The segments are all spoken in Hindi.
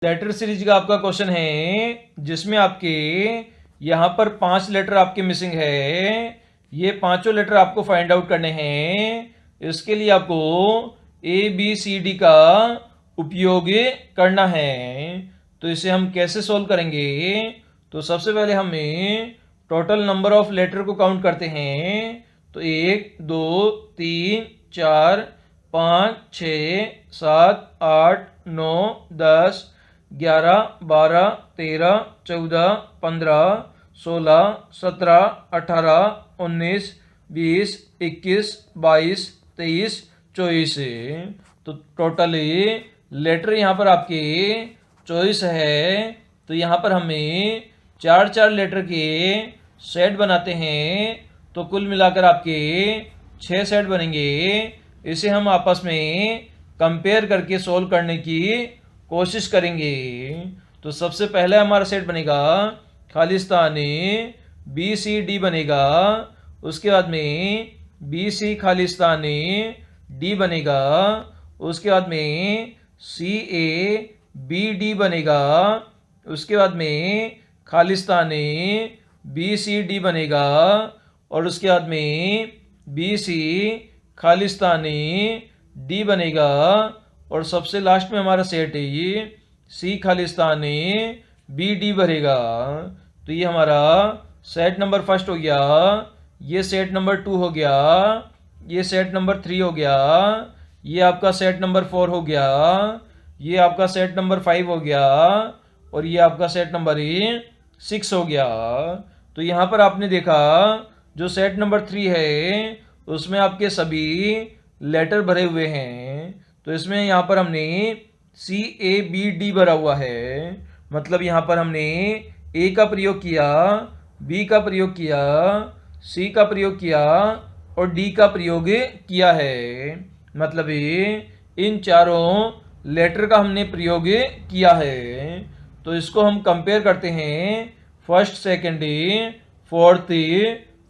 लेटर सीरीज का आपका क्वेश्चन है जिसमें आपके यहाँ पर 5 लेटर आपके मिसिंग है। ये पांचों लेटर आपको फाइंड आउट करने हैं। इसके लिए आपको ए बी सी डी का उपयोग करना है। तो इसे हम कैसे सॉल्व करेंगे? तो सबसे पहले हमें टोटल नंबर ऑफ लेटर को काउंट करते हैं। तो 1 2 3 4 5 6 7 8 9 10 11 12 13 14 15 16 17 18 19 20 21 22 23 24। तो टोटली लेटर यहाँ पर आपके 24 है। तो यहाँ पर हमें 4 लेटर के सेट बनाते हैं। तो कुल मिलाकर आपके 6 सेट बनेंगे। इसे हम आपस में कंपेयर करके सोल्व करने की कोशिश करेंगे। तो सबसे पहले हमारा सेट बनेगा खालिस्तानी बी सी डी बनेगा। उसके बाद में बी सी खालिस्तानी डी बनेगा। उसके बाद में सी ए बी डी बनेगा। उसके बाद में खालिस्तानी बी सी डी बनेगा। और उसके बाद में बी सी खालिस्तानी डी बनेगा। और सबसे लास्ट में हमारा सेट है ये सी खालिस्तानी बी डी भरेगा। तो ये हमारा सेट नंबर फर्स्ट हो गया। ये सेट नंबर 2 हो गया। ये सेट नंबर 3 हो गया। ये आपका सेट नंबर 4 हो गया। ये आपका सेट नंबर 5 हो गया। और ये आपका सेट नंबर 6 हो गया। तो यहाँ पर आपने देखा जो सेट नंबर 3 है उसमें आपके सभी लेटर भरे हुए हैं। तो इसमें यहाँ पर हमने सी ए बी डी भरा हुआ है। मतलब यहाँ पर हमने ए का प्रयोग किया, बी का प्रयोग किया, सी का प्रयोग किया और डी का प्रयोग किया है। मतलब इन चारों लेटर का हमने प्रयोग किया है। तो इसको हम कंपेयर करते हैं फर्स्ट, सेकेंड, फोर्थ,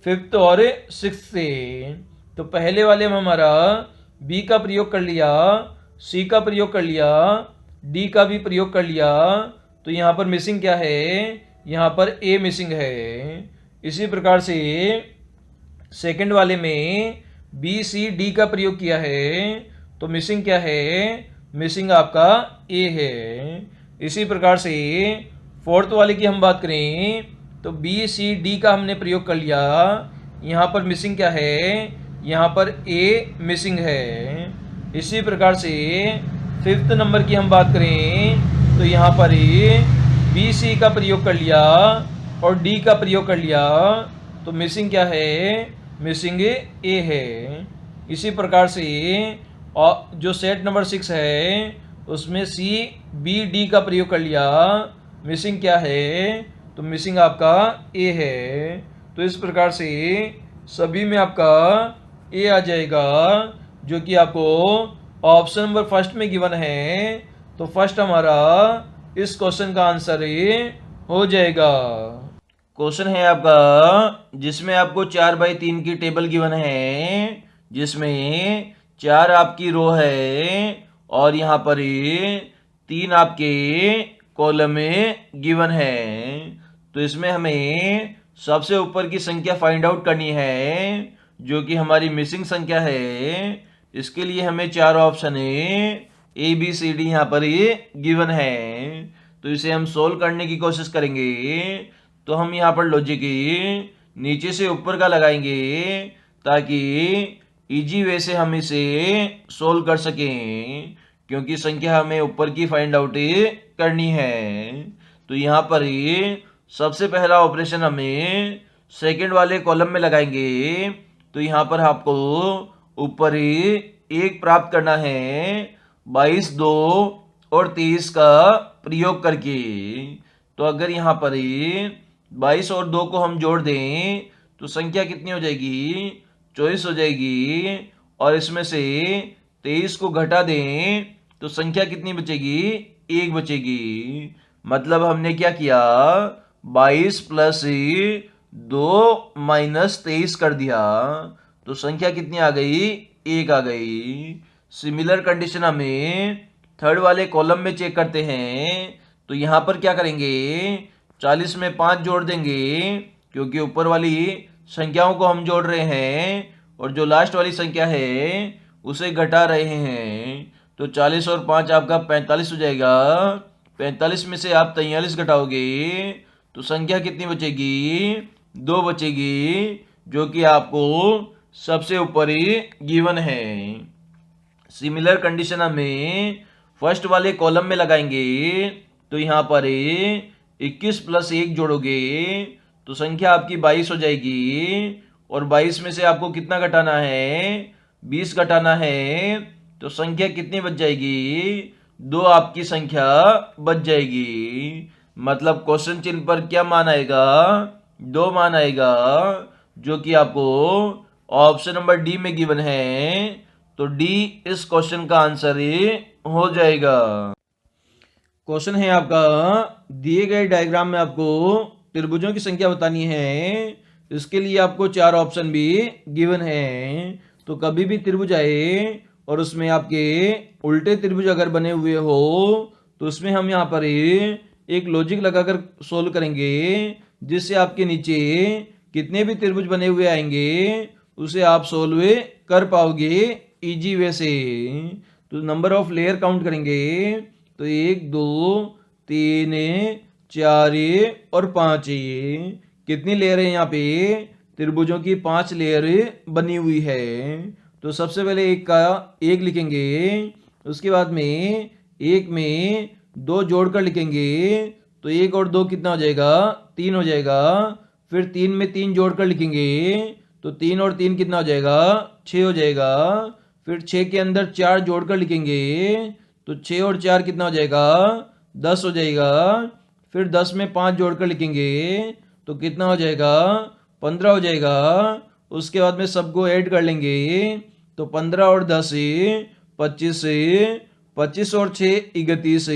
फिफ्थ और सिक्स्थ से। तो पहले वाले में हमारा बी का प्रयोग कर लिया, सी का प्रयोग कर लिया, डी का भी प्रयोग कर लिया। तो यहाँ पर मिसिंग क्या है? यहाँ पर ए मिसिंग है। इसी प्रकार से सेकंड वाले में बी सी डी का प्रयोग किया है। तो मिसिंग क्या है? मिसिंग आपका ए है। इसी प्रकार से फोर्थ वाले की हम बात करें तो बी सी डी का हमने प्रयोग कर लिया। यहाँ पर मिसिंग क्या है? यहाँ पर ए मिसिंग है। इसी प्रकार से फिफ्थ नंबर की हम बात करें तो यहाँ पर बी सी का प्रयोग कर लिया और डी का प्रयोग कर लिया। तो मिसिंग क्या है? मिसिंग ए है। इसी प्रकार से जो सेट नंबर 6 है उसमें सी बी डी का प्रयोग कर लिया। मिसिंग क्या है? तो मिसिंग आपका ए है। तो इस प्रकार से सभी में आपका ए आ जाएगा जो कि आपको ऑप्शन नंबर फर्स्ट में गिवन है। तो फर्स्ट हमारा इस क्वेश्चन का आंसर हो जाएगा। क्वेश्चन है आपका जिसमें आपको 4/3 की टेबल गिवन है, जिसमें 4 आपकी रो है और यहाँ पर 3 आपके कॉलम में गिवन है। तो इसमें हमें सबसे ऊपर की संख्या फाइंड आउट करनी है जो कि हमारी मिसिंग संख्या है। इसके लिए हमें 4 option A B C D यहाँ पर गिवन है। तो इसे हम सोल्व करने की कोशिश करेंगे। तो हम यहाँ पर लॉजिक नीचे से ऊपर का लगाएंगे ताकि इजी वे से हम इसे सोल्व कर सकें, क्योंकि संख्या हमें ऊपर की फाइंड आउट करनी है। तो यहाँ पर सबसे पहला ऑपरेशन हमें सेकंड वाले कॉलम में लगाएंगे। तो यहाँ पर आपको ऊपर 1 प्राप्त करना है 22, 2 और 23 का प्रयोग करके। तो अगर यहाँ पर 22 और 2 को हम जोड़ दें तो संख्या कितनी हो जाएगी? 24 हो जाएगी। और इसमें से 23 को घटा दें तो संख्या कितनी बचेगी? 1 बचेगी। मतलब हमने क्या किया? 22 प्लस 2 माइनस 23 कर दिया। तो संख्या कितनी आ गई? 1 आ गई। सिमिलर कंडीशन हमें थर्ड वाले कॉलम में चेक करते हैं। तो यहाँ पर क्या करेंगे, 40 में 5 जोड़ देंगे क्योंकि ऊपर वाली संख्याओं को हम जोड़ रहे हैं और जो लास्ट वाली संख्या है उसे घटा रहे हैं। तो 40 और 5 आपका 45 हो जाएगा। 45 में से आप 43 घटाओगे तो संख्या कितनी बचेगी, 2 बचेगी, जो कि आपको सबसे ऊपर ही गिवन है। सिमिलर कंडीशन हमें फर्स्ट वाले कॉलम में लगाएंगे। तो यहाँ पर 21 प्लस 1 जोड़ोगे तो संख्या आपकी 22 हो जाएगी और 22 में से आपको कितना घटाना है, 20 घटाना है। तो संख्या कितनी बच जाएगी, 2 आपकी संख्या बच जाएगी। मतलब क्वेश्चन चिन्ह पर क्या मान आएगा, 2 मान आएगा, जो कि आपको ऑप्शन नंबर डी में गिवन है। तो डी इस क्वेश्चन का आंसर हो जाएगा। क्वेश्चन है आपका, दिए गए डायग्राम में आपको त्रिभुजों की संख्या बतानी है। इसके लिए आपको 4 ऑप्शन भी गिवन है। तो कभी भी त्रिभुज आए और उसमें आपके उल्टे त्रिभुज अगर बने हुए हो तो उसमें हम यहाँ पर एक लॉजिक लगाकर सोल्व करेंगे, जिससे आपके नीचे कितने भी त्रिभुज बने हुए आएंगे उसे आप सोल्व कर पाओगे इजी वे से। तो नंबर ऑफ लेयर काउंट करेंगे तो 1 2 3 4 और 5। कितनी लेयर है यहाँ पे, त्रिभुजों की 5 लेयर बनी हुई है। तो सबसे पहले एक का 1 लिखेंगे, उसके बाद में 1 में 2 जोड़कर लिखेंगे तो 1 और 2 कितना हो जाएगा, 3 हो जाएगा। फिर 3 में 3 जोड़कर लिखेंगे तो 3 और 3 कितना हो जाएगा, 6 हो जाएगा। फिर 6 के अंदर 4 जोड़कर लिखेंगे तो 6 और 4 कितना हो जाएगा, 10 हो जाएगा। फिर 10 में 5 जोड़कर लिखेंगे तो कितना हो जाएगा, 15 हो जाएगा। उसके बाद में सबको ऐड कर लेंगे तो 15 और 10 25, 25 और 6 31,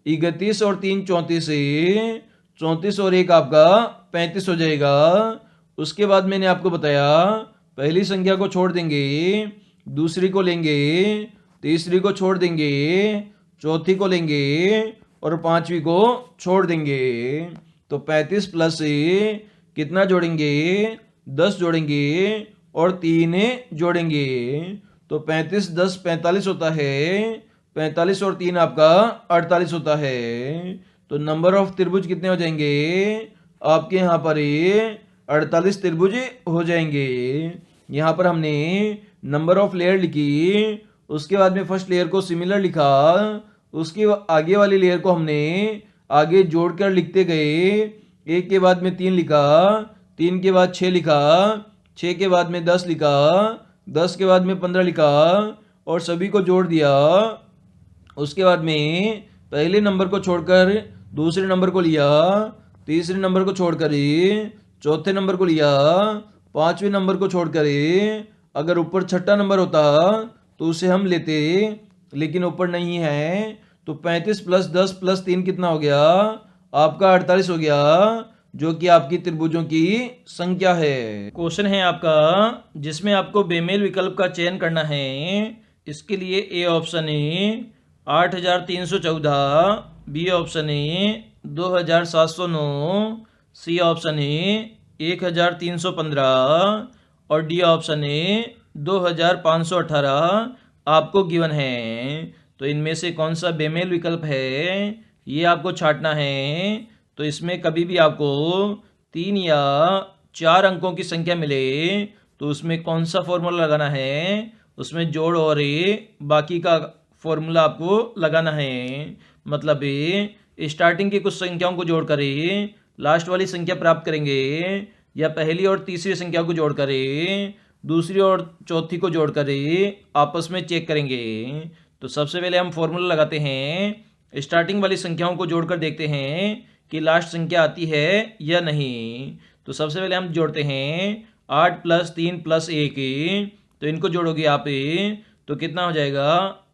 31 और 3 34, 34 और 1 आपका 35 हो जाएगा। उसके बाद मैंने आपको बताया पहली संख्या को छोड़ देंगे, दूसरी को लेंगे, तीसरी को छोड़ देंगे, चौथी को लेंगे और पांचवी को छोड़ देंगे। तो 35 प्लस कितना जोड़ेंगे, 10 जोड़ेंगे और 3 जोड़ेंगे। तो 35 10 45 होता है, 45 और 3 आपका 48 होता है। तो नंबर ऑफ त्रिभुज कितने हो जाएंगे आपके यहाँ पर 48 त्रिभुज हो जाएंगे। यहाँ पर हमने नंबर ऑफ लेयर लिखी, उसके बाद में फर्स्ट लेयर को सिमिलर लिखा, उसके आगे वाली लेयर को हमने आगे जोड़कर लिखते गए। 1 के बाद में 3 लिखा, 3 के बाद 6 लिखा, 6 के बाद में 10 लिखा, 10 के बाद में 15 लिखा और सभी को जोड़ दिया। उसके बाद में पहले नंबर को छोड़कर दूसरे नंबर को लिया, तीसरे नंबर को छोड़कर चौथे नंबर को लिया, पांचवें नंबर को छोड़कर अगर ऊपर छठा नंबर होता तो उसे हम लेते, लेकिन ऊपर नहीं है। तो 35 प्लस 10 प्लस 3 कितना हो गया आपका 48 हो गया, जो कि आपकी त्रिभुजों की संख्या है। क्वेश्चन है आपका जिसमें आपको बेमेल विकल्प का चयन करना है। इसके लिए ए ऑप्शन है 8314, बी ऑप्शन है 2709, सी ऑप्शन है 1315 और डी ऑप्शन है 2518 आपको गिवन है। तो इनमें से कौन सा बेमेल विकल्प है ये आपको छांटना है। तो इसमें कभी भी आपको 3 या 4 अंकों की संख्या मिले तो उसमें कौन सा फॉर्मूला लगाना है, उसमें जोड़ और बाकी का फॉर्मूला आपको लगाना है। मतलब स्टार्टिंग की कुछ संख्याओं को जोड़कर लास्ट वाली संख्या प्राप्त करेंगे, या पहली और तीसरी संख्या को जोड़कर दूसरी और चौथी को जोड़कर आपस में चेक करेंगे। तो सबसे पहले हम फॉर्मूला लगाते हैं, स्टार्टिंग वाली संख्याओं को जोड़कर देखते हैं कि लास्ट संख्या आती है या नहीं। तो सबसे पहले हम जोड़ते हैं 8 प्लस 3 प्लस 1, तो इनको जोड़ोगे आप तो कितना हो जाएगा,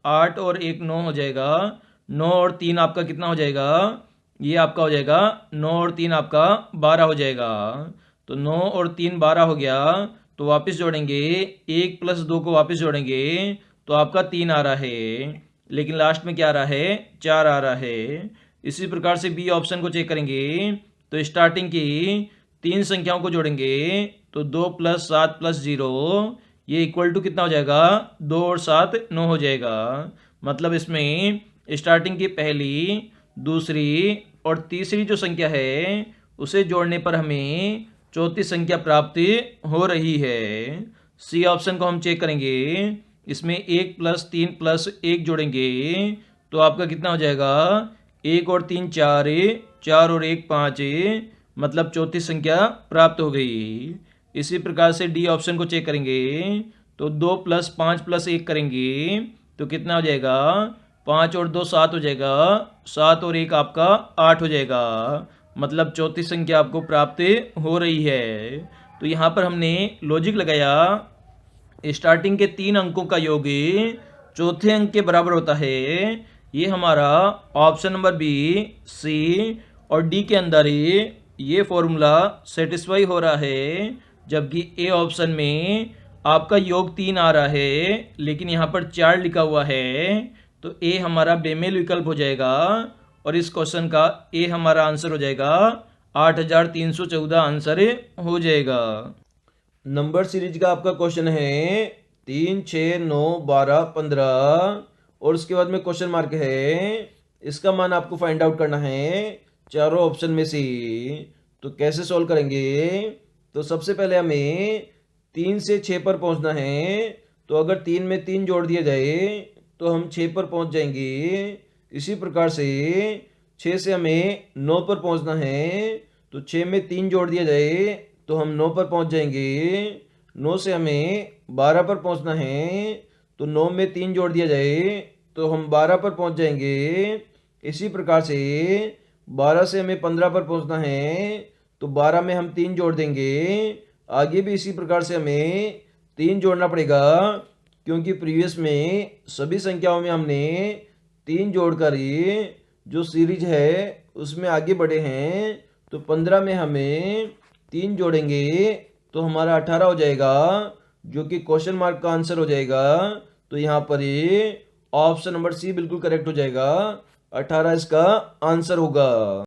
8 और 1 9 हो जाएगा, 9 और 3 आपका कितना हो जाएगा, ये आपका हो जाएगा 9 और 3 आपका 12 हो जाएगा। तो 9 और 3 12 हो गया। तो वापस जोड़ेंगे 1 प्लस 2 को वापस जोड़ेंगे तो आपका 3 आ रहा है, लेकिन लास्ट में क्या आ रहा है, 4 आ रहा है। इसी प्रकार से बी ऑप्शन को चेक करेंगे तो स्टार्टिंग की 3 संख्याओं को जोड़ेंगे तो 2 + 7 + 0 ये इक्वल टू कितना हो जाएगा 2 और 7 9 हो जाएगा। मतलब इसमें स्टार्टिंग की पहली, दूसरी और तीसरी जो संख्या है उसे जोड़ने पर हमें चौथी संख्या प्राप्त हो रही है। सी ऑप्शन को हम चेक करेंगे, इसमें 1 + 3 + 1 जोड़ेंगे तो आपका कितना हो जाएगा 1 और 3 4, 4 और 1 5, मतलब चौथी संख्या प्राप्त हो गई। इसी प्रकार से डी ऑप्शन को चेक करेंगे तो 2 + 5 + 1 करेंगे तो कितना हो जाएगा 5 और 2 7 हो जाएगा, 7 और 1 आपका 8 हो जाएगा। मतलब चौथी संख्या आपको प्राप्त हो रही है। तो यहाँ पर हमने लॉजिक लगाया, स्टार्टिंग के 3 अंकों का योग चौथे अंक के बराबर होता है। ये हमारा ऑप्शन नंबर बी, सी और डी के अंदर ये फॉर्मूला सेटिस्फाई हो रहा है, जबकि ए ऑप्शन में आपका योग 3 आ रहा है लेकिन यहाँ पर 4 लिखा हुआ है। तो ए हमारा बेमेल विकल्प हो जाएगा और इस क्वेश्चन का ए हमारा आंसर हो जाएगा 8314 आंसर हो जाएगा। नंबर सीरीज का आपका क्वेश्चन है 3 6 9 12 15 और उसके बाद में क्वेश्चन मार्क है। इसका मान आपको फाइंड आउट करना है चारों ऑप्शन में से। तो कैसे सॉल्व करेंगे, तो सबसे पहले हमें 3 से 6 पर पहुंचना है। तो अगर 3 में 3 जोड़ दिया जाए तो हम 6 पर पहुंच जाएंगे। इसी प्रकार से 6 से हमें 9 पर पहुंचना है। तो 6 में 3 जोड़ दिया जाए तो हम 9 पर पहुंच जाएंगे। 9 से हमें 12 पर पहुंचना है। तो 9 में 3 जोड़ दिया जाए तो हम 12 पर पहुंच जाएंगे। इसी प्रकार से 12 से हमें 15 पर पहुंचना है। तो 12 में हम 3 जोड़ देंगे। आगे भी इसी प्रकार से हमें 3 जोड़ना पड़ेगा, क्योंकि प्रीवियस में सभी संख्याओं में हमने 3 जोड़कर जो सीरीज है उसमें आगे बढ़े हैं। तो 15 में हमें 3 जोड़ेंगे तो हमारा 18 हो जाएगा, जो कि क्वेश्चन मार्क का आंसर हो जाएगा। तो यहाँ पर ये ऑप्शन नंबर सी बिल्कुल करेक्ट हो जाएगा, 18 इसका आंसर होगा।